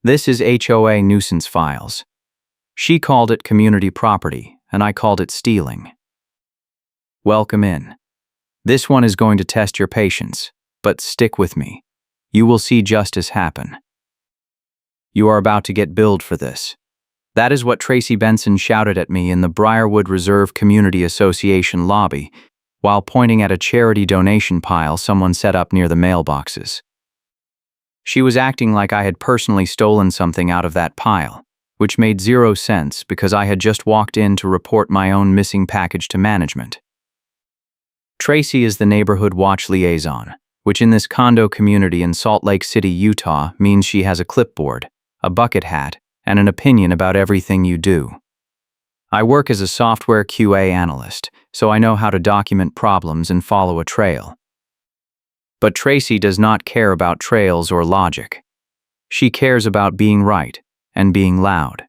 This is HOA nuisance files. She called it community property, and I called it stealing. Welcome in. This one is going to test your patience, but stick with me. You will see justice happen. You are about to get billed for this. That is what Tracy Benson shouted at me in the Briarwood Reserve Community Association lobby while pointing at a charity donation pile someone set up near the mailboxes. She was acting like I had personally stolen something out of that pile, which made zero sense because I had just walked in to report my own missing package to management. Tracy is the neighborhood watch liaison, which in this condo community in Salt Lake City, Utah, means she has a clipboard, a bucket hat, and an opinion about everything you do. I work as a software QA analyst, so I know how to document problems and follow a trail. But Tracy does not care about trails or logic. She cares about being right and being loud.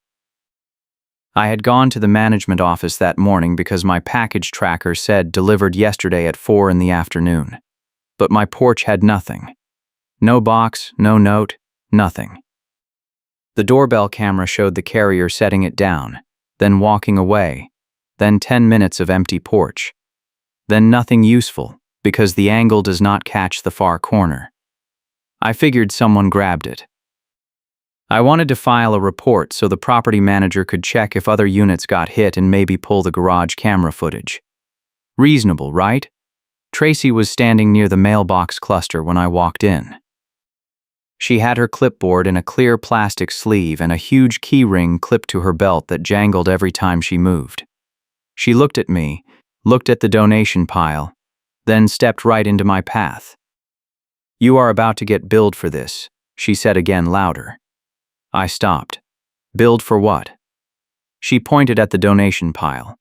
I had gone to the management office that morning because my package tracker said delivered yesterday at 4 in the afternoon. But my porch had nothing. No box, no note, nothing. The doorbell camera showed the carrier setting it down, then walking away, then 10 minutes of empty porch. Then nothing useful, because the angle does not catch the far corner. I figured someone grabbed it. I wanted to file a report so the property manager could check if other units got hit and maybe pull the garage camera footage. Reasonable, right? Tracy was standing near the mailbox cluster when I walked in. She had her clipboard in a clear plastic sleeve and a huge key ring clipped to her belt that jangled every time she moved. She looked at me, looked at the donation pile, then stepped right into my path. "You are about to get billed for this," she said again louder. I stopped. Billed for what? She pointed at the donation pile.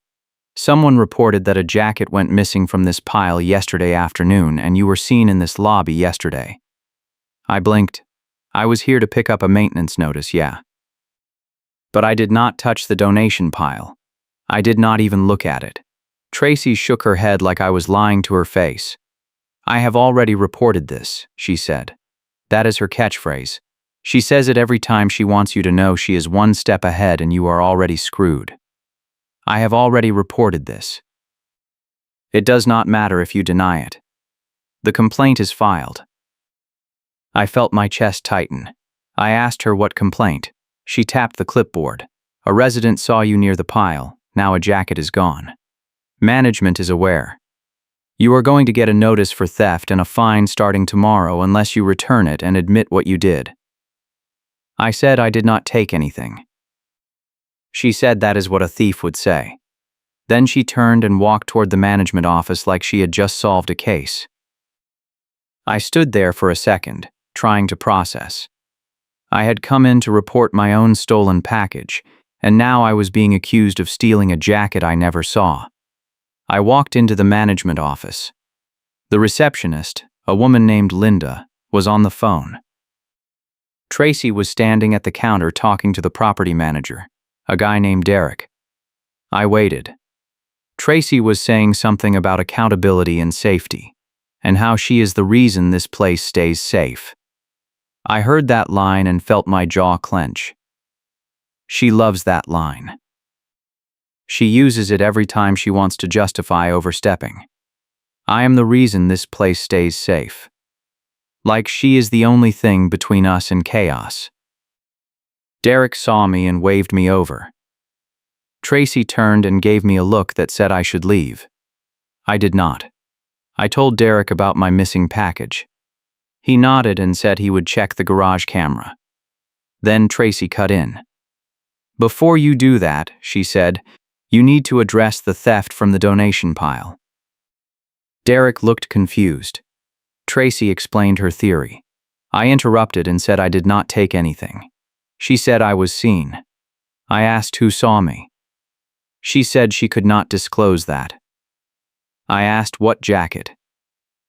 "Someone reported that a jacket went missing from this pile yesterday afternoon and you were seen in this lobby yesterday." I blinked. I was here to pick up a maintenance notice, yeah. But I did not touch the donation pile. I did not even look at it. Tracy shook her head like I was lying to her face. "I have already reported this," she said. That is her catchphrase. She says it every time she wants you to know she is one step ahead and you are already screwed. "I have already reported this." It does not matter if you deny it. The complaint is filed. I felt my chest tighten. I asked her what complaint. She tapped the clipboard. "A resident saw you near the pile. Now a jacket is gone. Management is aware. You are going to get a notice for theft and a fine starting tomorrow unless you return it and admit what you did." I said I did not take anything. She said that is what a thief would say. Then she turned and walked toward the management office like she had just solved a case. I stood there for a second, trying to process. I had come in to report my own stolen package, and now I was being accused of stealing a jacket I never saw. I walked into the management office. The receptionist, a woman named Linda, was on the phone. Tracy was standing at the counter talking to the property manager, a guy named Derek. I waited. Tracy was saying something about accountability and safety, and how she is the reason this place stays safe. I heard that line and felt my jaw clench. She loves that line. She uses it every time she wants to justify overstepping. I am the reason this place stays safe. Like she is the only thing between us and chaos. Derek saw me and waved me over. Tracy turned and gave me a look that said I should leave. I did not. I told Derek about my missing package. He nodded and said he would check the garage camera. Then Tracy cut in. "Before you do that," she said, "you need to address the theft from the donation pile." Derek looked confused. Tracy explained her theory. I interrupted and said I did not take anything. She said I was seen. I asked who saw me. She said she could not disclose that. I asked what jacket.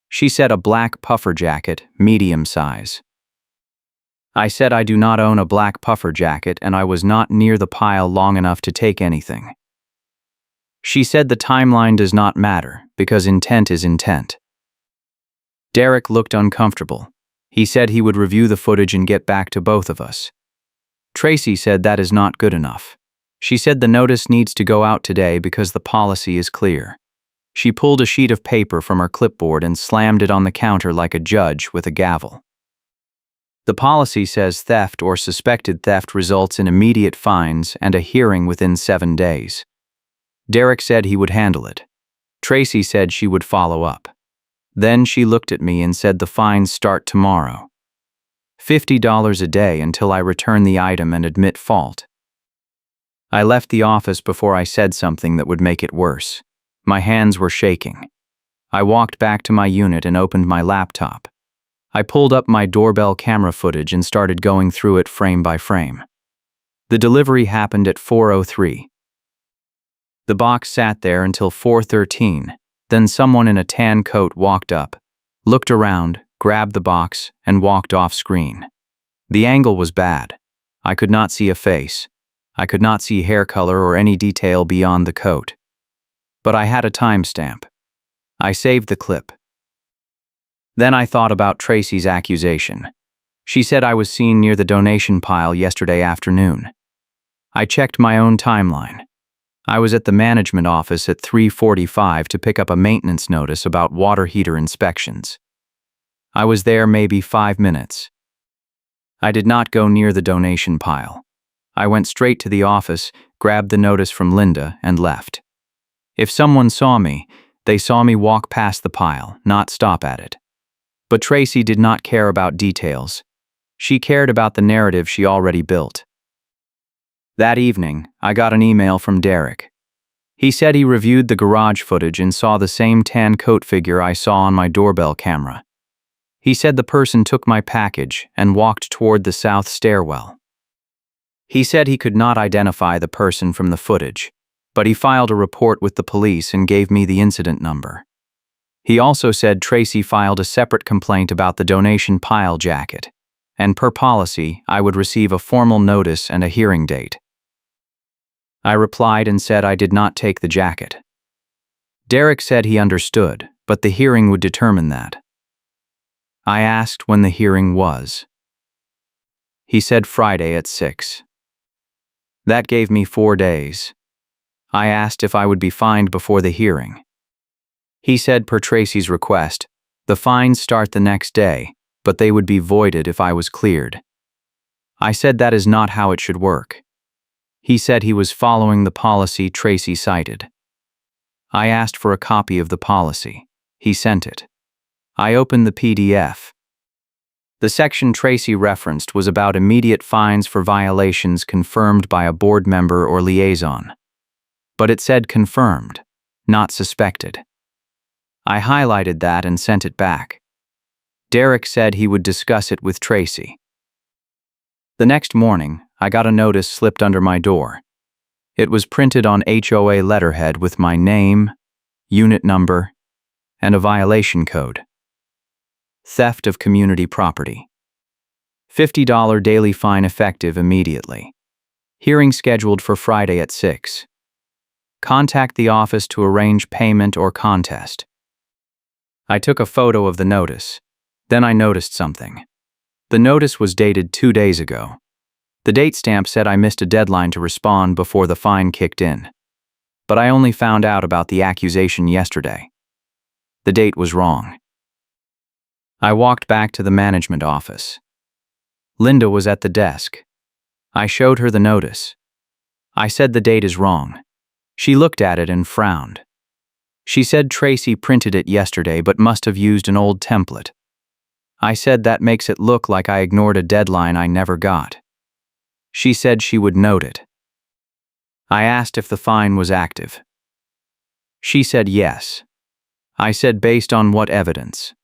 She said a black puffer jacket, medium size. I said I do not own a black puffer jacket and I was not near the pile long enough to take anything. She said the timeline does not matter because intent is intent. Derek looked uncomfortable. He said he would review the footage and get back to both of us. Tracy said that is not good enough. She said the notice needs to go out today because the policy is clear. She pulled a sheet of paper from her clipboard and slammed it on the counter like a judge with a gavel. The policy says theft or suspected theft results in immediate fines and a hearing within 7 days. Derek said he would handle it. Tracy said she would follow up. Then she looked at me and said the fines start tomorrow. $50 a day until I return the item and admit fault. I left the office before I said something that would make it worse. My hands were shaking. I walked back to my unit and opened my laptop. I pulled up my doorbell camera footage and started going through it frame by frame. The delivery happened at 4:03. The box sat there until 4:13. Then someone in a tan coat walked up, looked around, grabbed the box, and walked off screen. The angle was bad. I could not see a face. I could not see hair color or any detail beyond the coat. But I had a timestamp. I saved the clip. Then I thought about Tracy's accusation. She said I was seen near the donation pile yesterday afternoon. I checked my own timeline. I was at the management office at 3:45 to pick up a maintenance notice about water heater inspections. I was there maybe 5 minutes. I did not go near the donation pile. I went straight to the office, grabbed the notice from Linda, and left. If someone saw me, they saw me walk past the pile, not stop at it. But Tracy did not care about details. She cared about the narrative she already built. That evening, I got an email from Derek. He said he reviewed the garage footage and saw the same tan coat figure I saw on my doorbell camera. He said the person took my package and walked toward the south stairwell. He said he could not identify the person from the footage, but he filed a report with the police and gave me the incident number. He also said Tracy filed a separate complaint about the donation pile jacket, and per policy, I would receive a formal notice and a hearing date. I replied and said I did not take the jacket. Derek said he understood, but the hearing would determine that. I asked when the hearing was. He said Friday at 6. That gave me 4 days. I asked if I would be fined before the hearing. He said per Tracy's request, the fines start the next day, but they would be voided if I was cleared. I said that is not how it should work. He said he was following the policy Tracy cited. I asked for a copy of the policy. He sent it. I opened the PDF. The section Tracy referenced was about immediate fines for violations confirmed by a board member or liaison. But it said confirmed, not suspected. I highlighted that and sent it back. Derek said he would discuss it with Tracy. The next morning, I got a notice slipped under my door. It was printed on HOA letterhead with my name, unit number, and a violation code. Theft of community property. $50 daily fine effective immediately. Hearing scheduled for Friday at 6. Contact the office to arrange payment or contest. I took a photo of the notice. Then I noticed something. The notice was dated 2 days ago. The date stamp said I missed a deadline to respond before the fine kicked in. But I only found out about the accusation yesterday. The date was wrong. I walked back to the management office. Linda was at the desk. I showed her the notice. I said the date is wrong. She looked at it and frowned. She said Tracy printed it yesterday but must have used an old template. I said that makes it look like I ignored a deadline I never got. She said she would note it. I asked if the fine was active. She said yes. I said based on what evidence?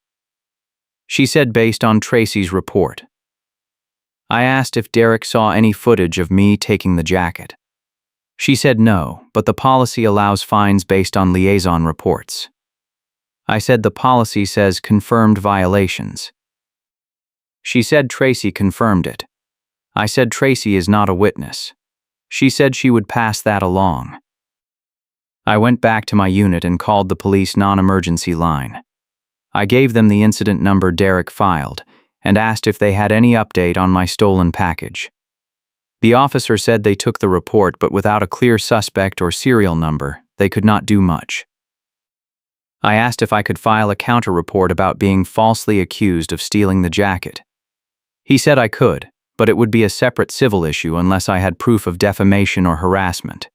She said based on Tracy's report. I asked if Derek saw any footage of me taking the jacket. She said no, but the policy allows fines based on liaison reports. I said the policy says confirmed violations. She said Tracy confirmed it. I said Tracy is not a witness. She said she would pass that along. I went back to my unit and called the police non-emergency line. I gave them the incident number Derek filed and asked if they had any update on my stolen package. The officer said they took the report, but without a clear suspect or serial number, they could not do much. I asked if I could file a counter-report about being falsely accused of stealing the jacket. He said I could, but it would be a separate civil issue unless I had proof of defamation or harassment.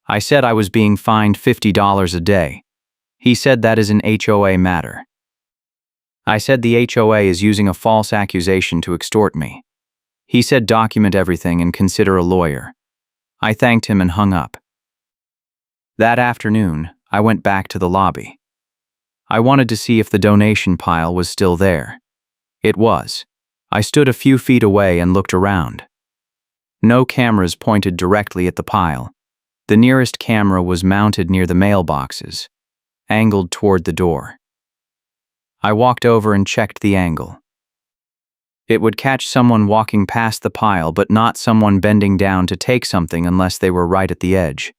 I said I was being fined $50 a day. He said that is an HOA matter. I said the HOA is using a false accusation to extort me. He said document everything and consider a lawyer. I thanked him and hung up. That afternoon, I went back to the lobby. I wanted to see if the donation pile was still there. It was. I stood a few feet away and looked around. No cameras pointed directly at the pile. The nearest camera was mounted near the mailboxes, angled toward the door. I walked over and checked the angle. It would catch someone walking past the pile, but not someone bending down to take something unless they were right at the edge.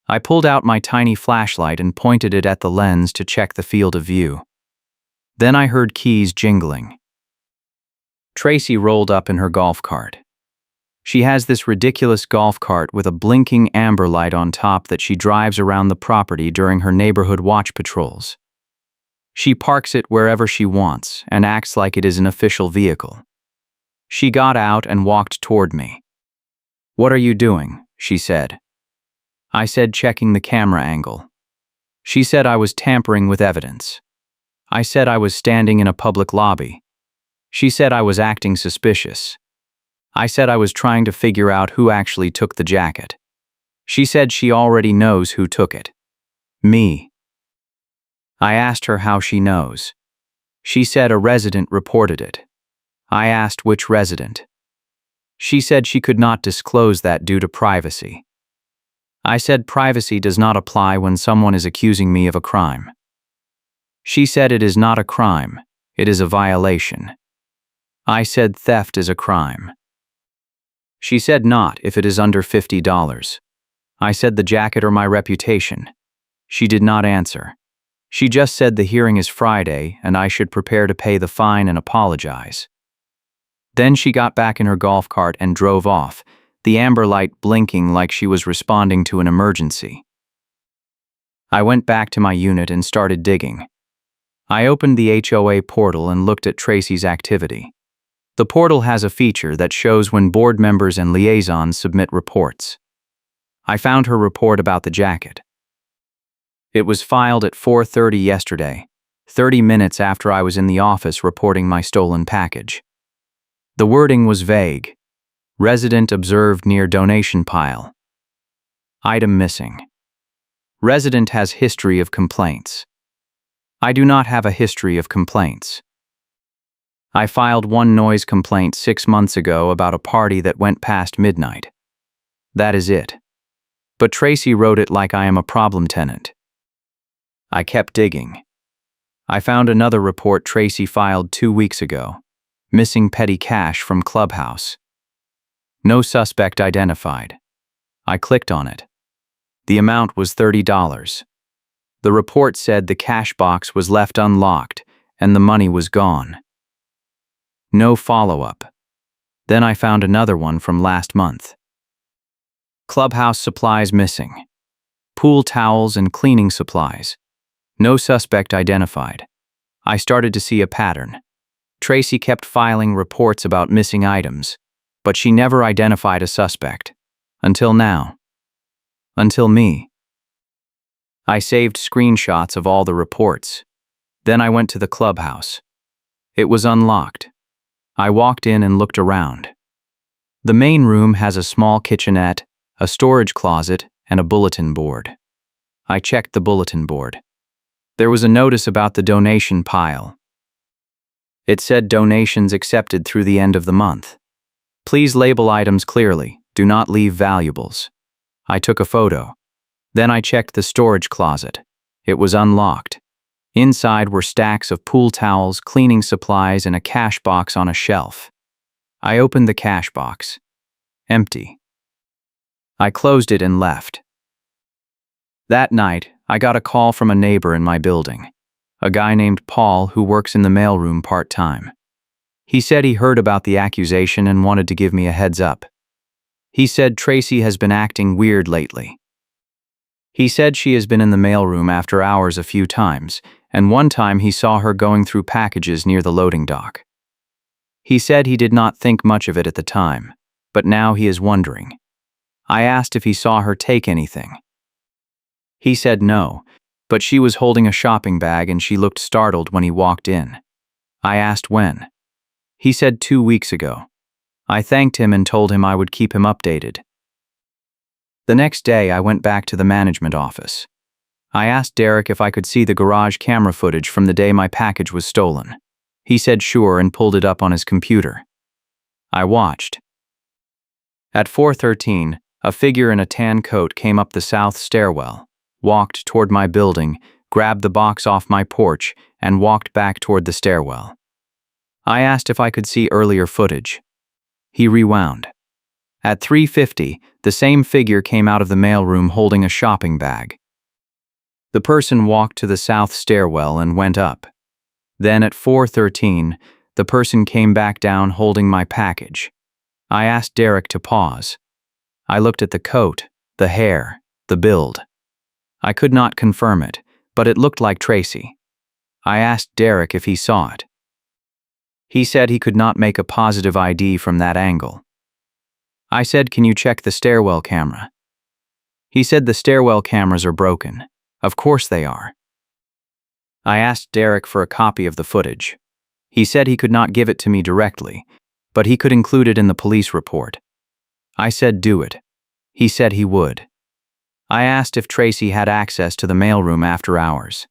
I pulled out my tiny flashlight and pointed it at the lens to check the field of view. Then I heard keys jingling. Tracy rolled up in her golf cart. She has this ridiculous golf cart with a blinking amber light on top that she drives around the property during her neighborhood watch patrols. She parks it wherever she wants and acts like it is an official vehicle. She got out and walked toward me. "What are you doing?" she said. I said checking the camera angle. She said I was tampering with evidence. I said I was standing in a public lobby. She said I was acting suspicious. I said I was trying to figure out who actually took the jacket. She said she already knows who took it. Me. I asked her how she knows. She said a resident reported it. I asked which resident. She said she could not disclose that due to privacy. I said privacy does not apply when someone is accusing me of a crime. She said it is not a crime, it is a violation. I said theft is a crime. She said not if it is under $50. I said the jacket or my reputation. She did not answer. She just said the hearing is Friday and I should prepare to pay the fine and apologize. Then she got back in her golf cart and drove off, the amber light blinking like she was responding to an emergency. I went back to my unit and started digging. I opened the HOA portal and looked at Tracy's activity. The portal has a feature that shows when board members and liaisons submit reports. I found her report about the jacket. It was filed at 4:30 yesterday, 30 minutes after I was in the office reporting my stolen package. The wording was vague. Resident observed near donation pile. Item missing. Resident has history of complaints. I do not have a history of complaints. I filed one noise complaint 6 months ago about a party that went past midnight. That is it. But Tracy wrote it like I am a problem tenant. I kept digging. I found another report Tracy filed 2 weeks ago. Missing petty cash from Clubhouse. No suspect identified. I clicked on it. The amount was $30. The report said the cash box was left unlocked and the money was gone. No follow-up. Then I found another one from last month. Clubhouse supplies missing. Pool towels and cleaning supplies. No suspect identified. I started to see a pattern. Tracy kept filing reports about missing items, but she never identified a suspect. Until now. Until me. I saved screenshots of all the reports. Then I went to the clubhouse. It was unlocked. I walked in and looked around. The main room has a small kitchenette, a storage closet, and a bulletin board. I checked the bulletin board. There was a notice about the donation pile. It said donations accepted through the end of the month. Please label items clearly, do not leave valuables. I took a photo. Then I checked the storage closet. It was unlocked. Inside were stacks of pool towels, cleaning supplies, and a cash box on a shelf. I opened the cash box. Empty. I closed it and left. That night, I got a call from a neighbor in my building, a guy named Paul who works in the mailroom part-time. He said he heard about the accusation and wanted to give me a heads up. He said Tracy has been acting weird lately. He said she has been in the mailroom after hours a few times, and one time he saw her going through packages near the loading dock. He said he did not think much of it at the time, but now he is wondering. I asked if he saw her take anything. He said no, but she was holding a shopping bag and she looked startled when he walked in. I asked when. He said 2 weeks ago. I thanked him and told him I would keep him updated. The next day, I went back to the management office. I asked Derek if I could see the garage camera footage from the day my package was stolen. He said sure and pulled it up on his computer. I watched. At 4:13, a figure in a tan coat came up the south stairwell, walked toward my building, grabbed the box off my porch, and walked back toward the stairwell. I asked if I could see earlier footage. He rewound. At 3:50, the same figure came out of the mailroom holding a shopping bag. The person walked to the south stairwell and went up. Then at 4:13, the person came back down holding my package. I asked Derek to pause. I looked at the coat, the hair, the build. I could not confirm it, but it looked like Tracy. I asked Derek if he saw it. He said he could not make a positive ID from that angle. I said, "Can you check the stairwell camera?" He said the stairwell cameras are broken. Of course they are. I asked Derek for a copy of the footage. He said he could not give it to me directly, but he could include it in the police report. I said do it. He said he would. I asked if Tracy had access to the mailroom after hours.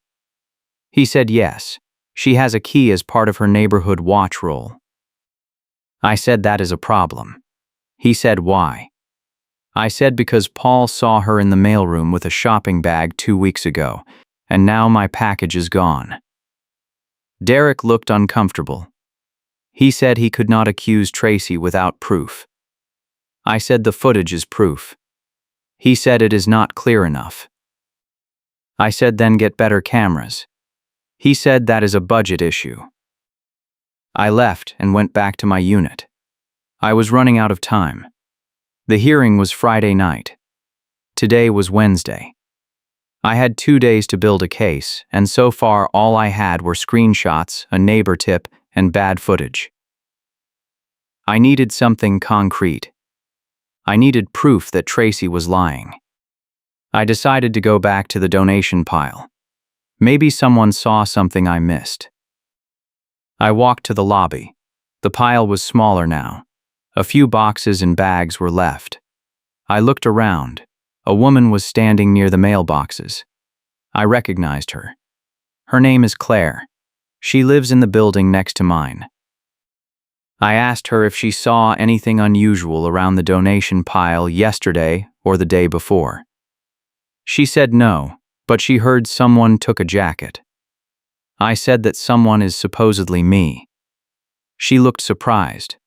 He said yes. She has a key as part of her neighborhood watch roll. I said that is a problem. He said why? I said because Paul saw her in the mailroom with a shopping bag 2 weeks ago, and now my package is gone. Derek looked uncomfortable. He said he could not accuse Tracy without proof. I said the footage is proof. He said it is not clear enough. I said then get better cameras. He said that is a budget issue. I left and went back to my unit. I was running out of time. The hearing was Friday night. Today was Wednesday. I had 2 days to build a case, and so far all I had were screenshots, a neighbor tip, and bad footage. I needed something concrete. I needed proof that Tracy was lying. I decided to go back to the donation pile. Maybe someone saw something I missed. I walked to the lobby. The pile was smaller now. A few boxes and bags were left. I looked around. A woman was standing near the mailboxes. I recognized her. Her name is Claire. She lives in the building next to mine. I asked her if she saw anything unusual around the donation pile yesterday or the day before. She said no, but she heard someone took a jacket. I said that someone is supposedly me. She looked surprised.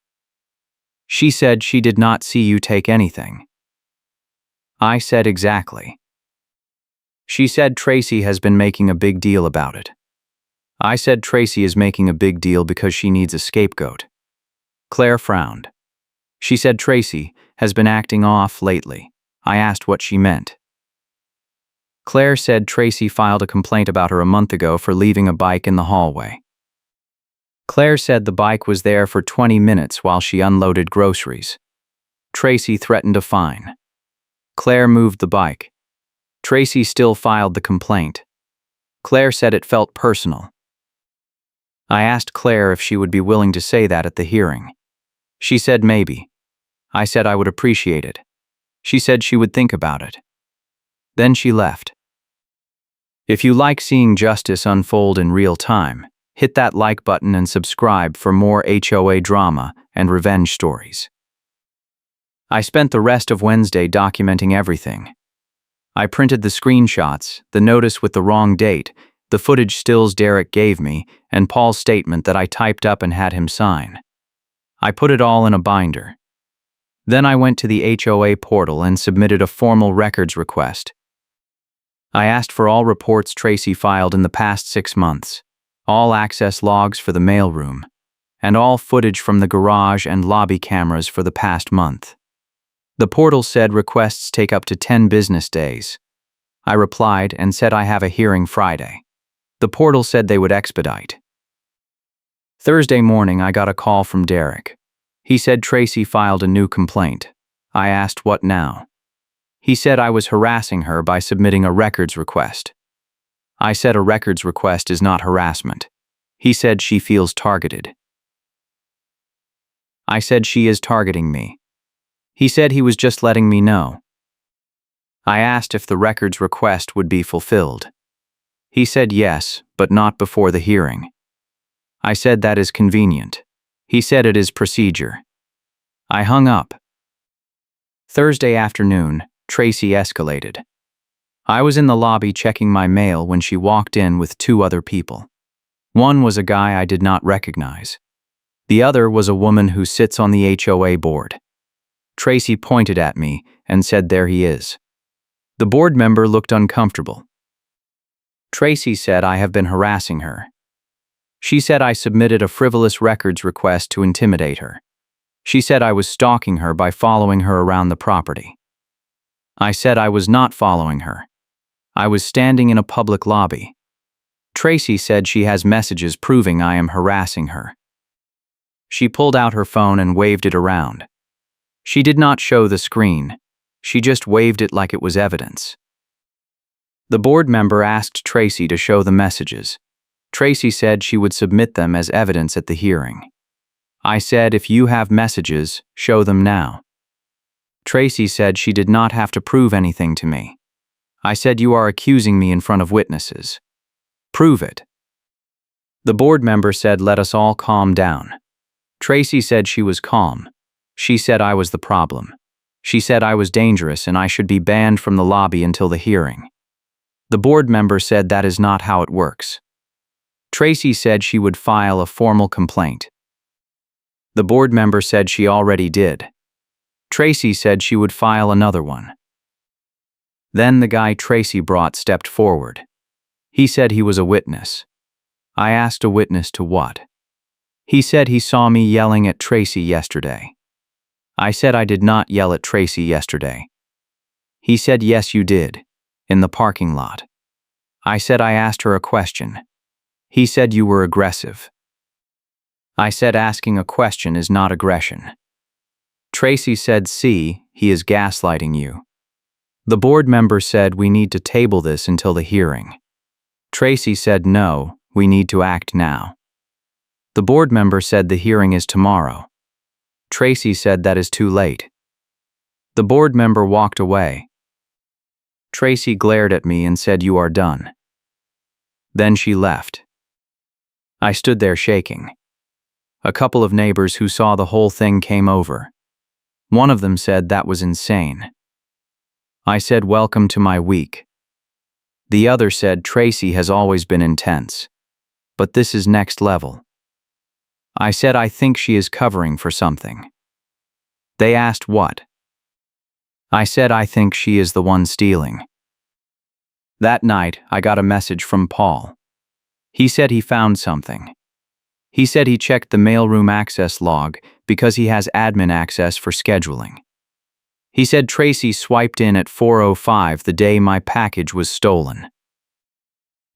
She said she did not see you take anything. I said exactly. She said Tracy has been making a big deal about it. I said Tracy is making a big deal because she needs a scapegoat. Claire frowned. She said Tracy has been acting off lately. I asked what she meant. Claire said Tracy filed a complaint about her a month ago for leaving a bike in the hallway. Claire said the bike was there for 20 minutes while she unloaded groceries. Tracy threatened a fine. Claire moved the bike. Tracy still filed the complaint. Claire said it felt personal. I asked Claire if she would be willing to say that at the hearing. She said maybe. I said I would appreciate it. She said she would think about it. Then she left. If you like seeing justice unfold in real time, hit that like button and subscribe for more HOA drama and revenge stories. I spent the rest of Wednesday documenting everything. I printed the screenshots, the notice with the wrong date, the footage stills Derek gave me, and Paul's statement that I typed up and had him sign. I put it all in a binder. Then I went to the HOA portal and submitted a formal records request. I asked for all reports Tracy filed in the past 6 months, all access logs for the mailroom, and all footage from the garage and lobby cameras for the past month. The portal said requests take up to 10 business days. I replied and said I have a hearing Friday. The portal said they would expedite. Thursday morning, I got a call from Derek. He said Tracy filed a new complaint. I asked what now. He said I was harassing her by submitting a records request. I said a records request is not harassment. He said she feels targeted. I said she is targeting me. He said he was just letting me know. I asked if the records request would be fulfilled. He said yes, but not before the hearing. I said that is convenient. He said it is procedure. I hung up. Thursday afternoon, Tracy escalated. I was in the lobby checking my mail when she walked in with two other people. One was a guy I did not recognize. The other was a woman who sits on the HOA board. Tracy pointed at me and said, "There he is." The board member looked uncomfortable. Tracy said I have been harassing her. She said I submitted a frivolous records request to intimidate her. She said I was stalking her by following her around the property. I said I was not following her. I was standing in a public lobby. Tracy said she has messages proving I am harassing her. She pulled out her phone and waved it around. She did not show the screen. She just waved it like it was evidence. The board member asked Tracy to show the messages. Tracy said she would submit them as evidence at the hearing. I said, if you have messages, show them now. Tracy said she did not have to prove anything to me. I said, you are accusing me in front of witnesses. Prove it. The board member said, let us all calm down. Tracy said she was calm. She said I was the problem. She said I was dangerous and I should be banned from the lobby until the hearing. The board member said that is not how it works. Tracy said she would file a formal complaint. The board member said she already did. Tracy said she would file another one. Then the guy Tracy brought stepped forward. He said he was a witness. I asked a witness to what? He said he saw me yelling at Tracy yesterday. I said I did not yell at Tracy yesterday. He said yes you did, in the parking lot. I said I asked her a question. He said you were aggressive. I said asking a question is not aggression. Tracy said, see, he is gaslighting you. The board member said we need to table this until the hearing. Tracy said no, we need to act now. The board member said the hearing is tomorrow. Tracy said that is too late. The board member walked away. Tracy glared at me and said, you are done. Then she left. I stood there shaking. A couple of neighbors who saw the whole thing came over. One of them said that was insane. I said, welcome to my week. The other said Tracy has always been intense, but this is next level. I said I think she is covering for something. They asked what? I said I think she is the one stealing. That night, I got a message from Paul. He said he found something. He said he checked the mailroom access log because he has admin access for scheduling. He said Tracy swiped in at 4:05 the day my package was stolen.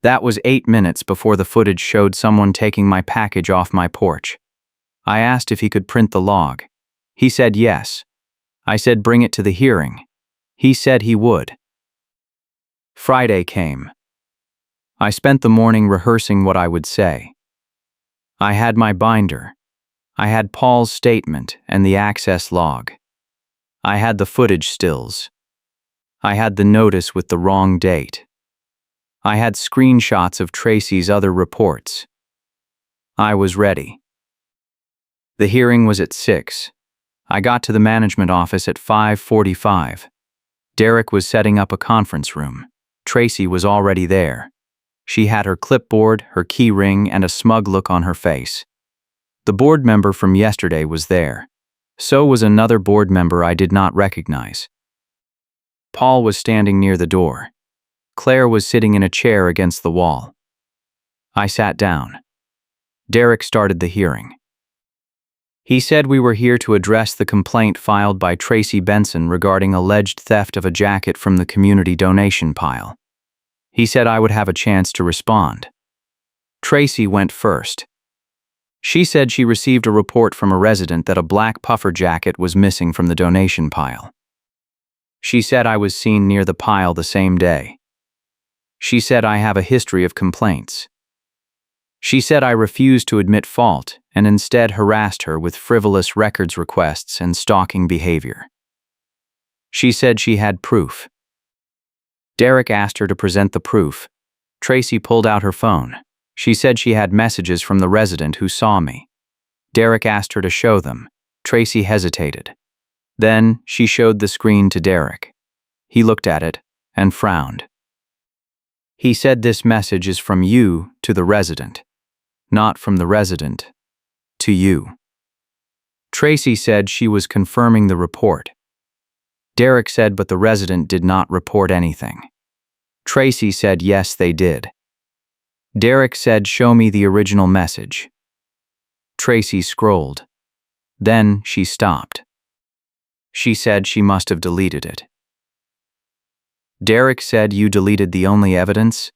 That was 8 minutes before the footage showed someone taking my package off my porch. I asked if he could print the log. He said yes. I said bring it to the hearing. He said he would. Friday came. I spent the morning rehearsing what I would say. I had my binder. I had Paul's statement and the access log. I had the footage stills. I had the notice with the wrong date. I had screenshots of Tracy's other reports. I was ready. The hearing was at 6. I got to the management office at 5:45. Derek was setting up a conference room. Tracy was already there. She had her clipboard, her key ring, and a smug look on her face. The board member from yesterday was there. So was another board member I did not recognize. Paul was standing near the door. Claire was sitting in a chair against the wall. I sat down. Derek started the hearing. He said we were here to address the complaint filed by Tracy Benson regarding alleged theft of a jacket from the community donation pile. He said I would have a chance to respond. Tracy went first. She said she received a report from a resident that a black puffer jacket was missing from the donation pile. She said I was seen near the pile the same day. She said I have a history of complaints. She said I refused to admit fault and instead harassed her with frivolous records requests and stalking behavior. She said she had proof. Derek asked her to present the proof. Tracy pulled out her phone. She said she had messages from the resident who saw me. Derek asked her to show them. Tracy hesitated. Then she showed the screen to Derek. He looked at it and frowned. He said this message is from you to the resident, not from the resident to you. Tracy said she was confirming the report. Derek said but the resident did not report anything. Tracy said yes they did. Derek said show me the original message. Tracy scrolled. Then she stopped. She said she must have deleted it. Derek said you deleted the only evidence?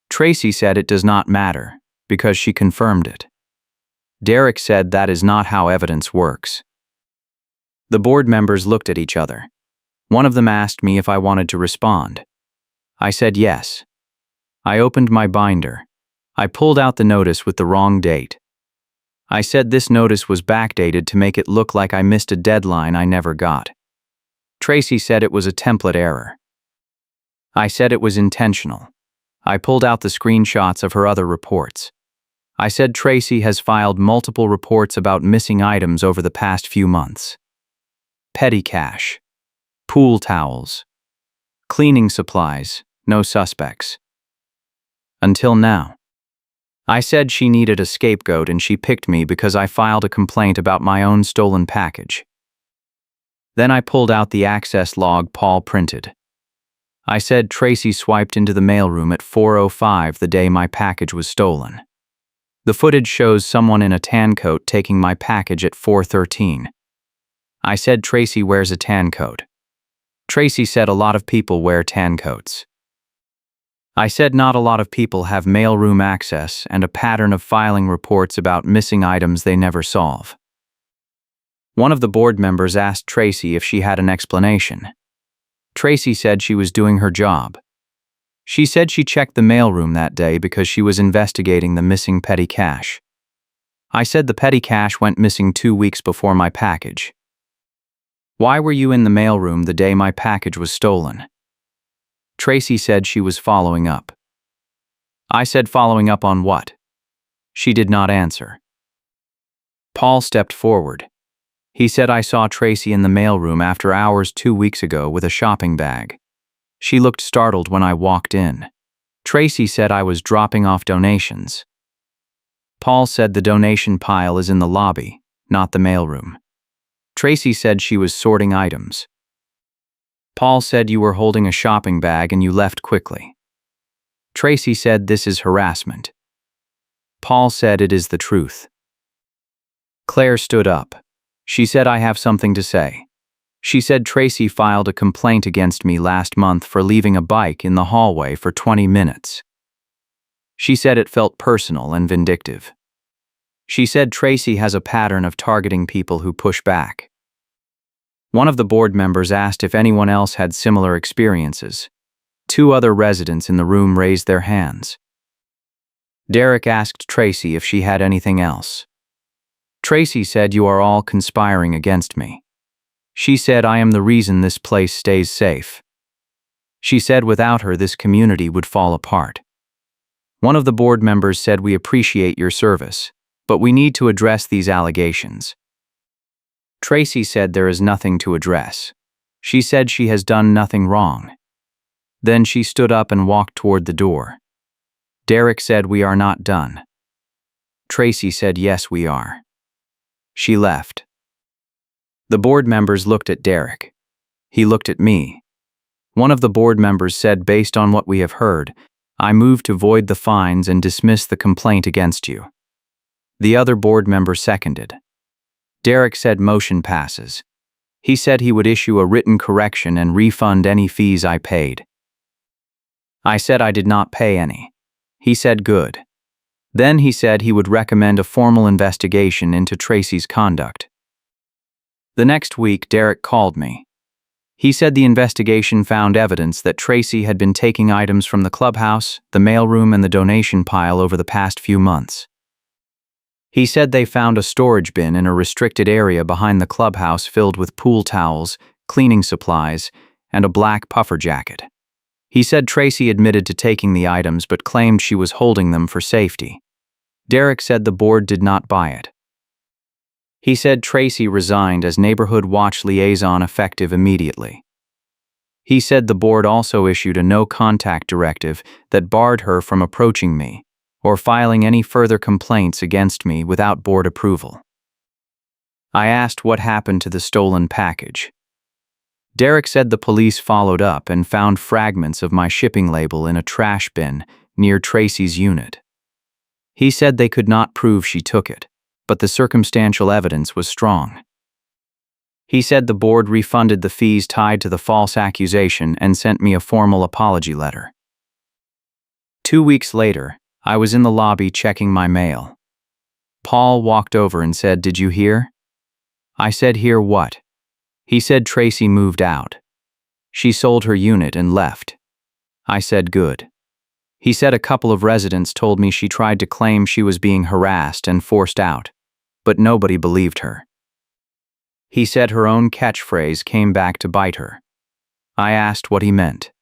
Tracy said it does not matter, because she confirmed it. Derek said that is not how evidence works. The board members looked at each other. One of them asked me if I wanted to respond. I said yes. I opened my binder. I pulled out the notice with the wrong date. I said this notice was backdated to make it look like I missed a deadline I never got. Tracy said it was a template error. I said it was intentional. I pulled out the screenshots of her other reports. I said Tracy has filed multiple reports about missing items over the past few months. Petty cash, pool towels, cleaning supplies, no suspects. Until now. I said she needed a scapegoat and she picked me because I filed a complaint about my own stolen package. Then I pulled out the access log Paul printed. I said Tracy swiped into the mailroom at 4:05 the day my package was stolen. The footage shows someone in a tan coat taking my package at 4:13. I said Tracy wears a tan coat. Tracy said a lot of people wear tan coats. I said not a lot of people have mailroom access and a pattern of filing reports about missing items they never solve. One of the board members asked Tracy if she had an explanation. Tracy said she was doing her job. She said she checked the mailroom that day because she was investigating the missing petty cash. I said the petty cash went missing 2 weeks before my package. Why were you in the mailroom the day my package was stolen? Tracy said she was following up. I said following up on what? She did not answer. Paul stepped forward. He said I saw Tracy in the mailroom after hours 2 weeks ago with a shopping bag. She looked startled when I walked in. Tracy said I was dropping off donations. Paul said the donation pile is in the lobby, not the mailroom. Tracy said she was sorting items. Paul said you were holding a shopping bag and you left quickly. Tracy said this is harassment. Paul said it is the truth. Claire stood up. She said I have something to say. She said Tracy filed a complaint against me last month for leaving a bike in the hallway for 20 minutes. She said it felt personal and vindictive. She said Tracy has a pattern of targeting people who push back. One of the board members asked if anyone else had similar experiences. 2 other residents in the room raised their hands. Derek asked Tracy if she had anything else. Tracy said you are all conspiring against me. She said I am the reason this place stays safe. She said without her this community would fall apart. One of the board members said we appreciate your service, but we need to address these allegations. Tracy said there is nothing to address. She said she has done nothing wrong. Then she stood up and walked toward the door. Derek said we are not done. Tracy said yes we are. She left. The board members looked at Derek. He looked at me. One of the board members said based on what we have heard, I move to void the fines and dismiss the complaint against you. The other board member seconded. Derek said motion passes. He said he would issue a written correction and refund any fees I paid. I said I did not pay any. He said good. Then he said he would recommend a formal investigation into Tracy's conduct. The next week, Derek called me. He said the investigation found evidence that Tracy had been taking items from the clubhouse, the mailroom, and the donation pile over the past few months. He said they found a storage bin in a restricted area behind the clubhouse filled with pool towels, cleaning supplies, and a black puffer jacket. He said Tracy admitted to taking the items but claimed she was holding them for safety. Derek said the board did not buy it. He said Tracy resigned as neighborhood watch liaison effective immediately. He said the board also issued a no-contact directive that barred her from approaching me or filing any further complaints against me without board approval. I asked what happened to the stolen package. Derek said the police followed up and found fragments of my shipping label in a trash bin near Tracy's unit. He said they could not prove she took it, but the circumstantial evidence was strong. He said the board refunded the fees tied to the false accusation and sent me a formal apology letter. 2 weeks later, I was in the lobby checking my mail. Paul walked over and said, "Did you hear?" I said, "Hear what?" He said Tracy moved out. She sold her unit and left. I said, "Good." He said a couple of residents told me she tried to claim she was being harassed and forced out, but nobody believed her. He said her own catchphrase came back to bite her. I asked what he meant.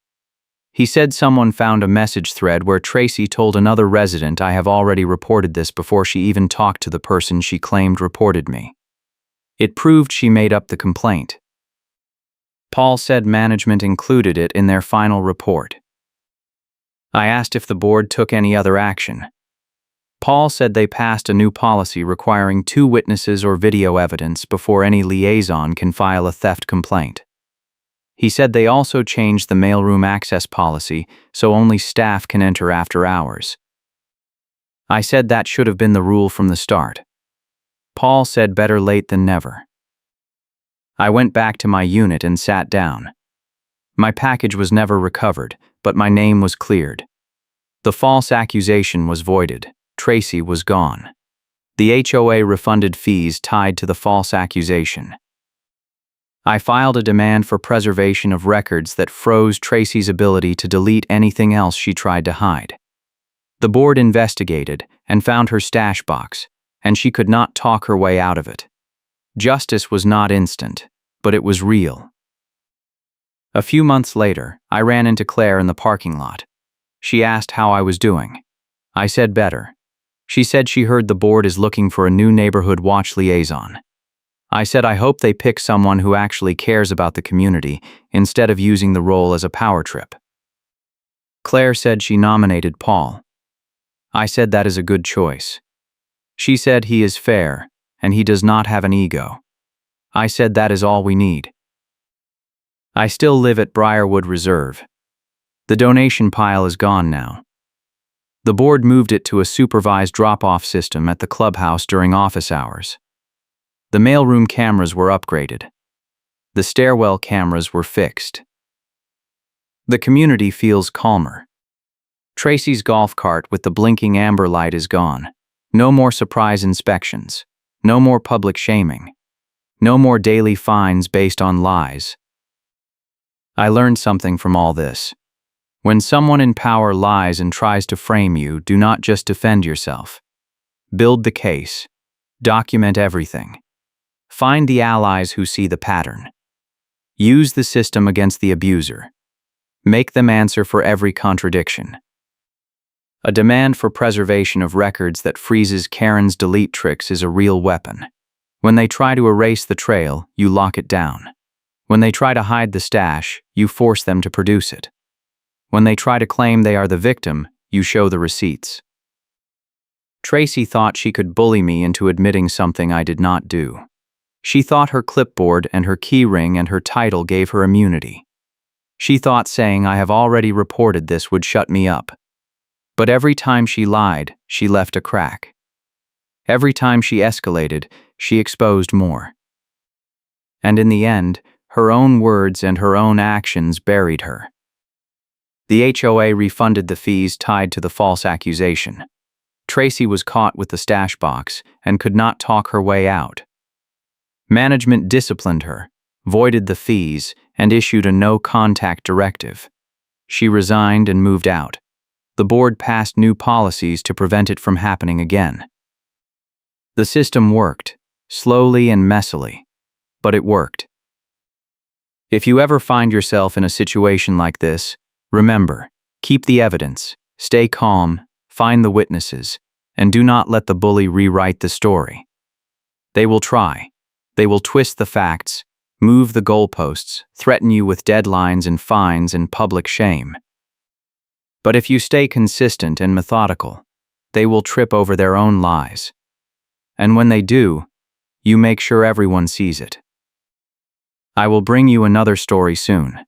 He said someone found a message thread where Tracy told another resident I have already reported this before she even talked to the person she claimed reported me. It proved she made up the complaint. Paul said management included it in their final report. I asked if the board took any other action. Paul said they passed a new policy requiring 2 witnesses or video evidence before any liaison can file a theft complaint. He said they also changed the mailroom access policy so only staff can enter after hours. I said that should have been the rule from the start. Paul said better late than never. I went back to my unit and sat down. My package was never recovered, but my name was cleared. The false accusation was voided. Tracy was gone. The HOA refunded fees tied to the false accusation. I filed a demand for preservation of records that froze Tracy's ability to delete anything else she tried to hide. The board investigated and found her stash box, and she could not talk her way out of it. Justice was not instant, but it was real. A few months later, I ran into Claire in the parking lot. She asked how I was doing. I said better. She said she heard the board is looking for a new neighborhood watch liaison. I said I hope they pick someone who actually cares about the community instead of using the role as a power trip. Claire said she nominated Paul. I said that is a good choice. She said he is fair, and he does not have an ego. I said that is all we need. I still live at Briarwood Reserve. The donation pile is gone now. The board moved it to a supervised drop-off system at the clubhouse during office hours. The mailroom cameras were upgraded. The stairwell cameras were fixed. The community feels calmer. Tracy's golf cart with the blinking amber light is gone. No more surprise inspections. No more public shaming. No more daily fines based on lies. I learned something from all this. When someone in power lies and tries to frame you, do not just defend yourself. Build the case. Document everything. Find the allies who see the pattern. Use the system against the abuser. Make them answer for every contradiction. A demand for preservation of records that freezes Karen's delete tricks is a real weapon. When they try to erase the trail, you lock it down. When they try to hide the stash, you force them to produce it. When they try to claim they are the victim, you show the receipts. Tracy thought she could bully me into admitting something I did not do. She thought her clipboard and her key ring and her title gave her immunity. She thought saying I have already reported this would shut me up. But every time she lied, she left a crack. Every time she escalated, she exposed more. And in the end, her own words and her own actions buried her. The HOA refunded the fees tied to the false accusation. Tracy was caught with the stash box and could not talk her way out. Management disciplined her, voided the fees, and issued a no-contact directive. She resigned and moved out. The board passed new policies to prevent it from happening again. The system worked, slowly and messily, but it worked. If you ever find yourself in a situation like this, remember, keep the evidence, stay calm, find the witnesses, and do not let the bully rewrite the story. They will try. They will twist the facts, move the goalposts, threaten you with deadlines and fines and public shame. But if you stay consistent and methodical, they will trip over their own lies. And when they do, you make sure everyone sees it. I will bring you another story soon.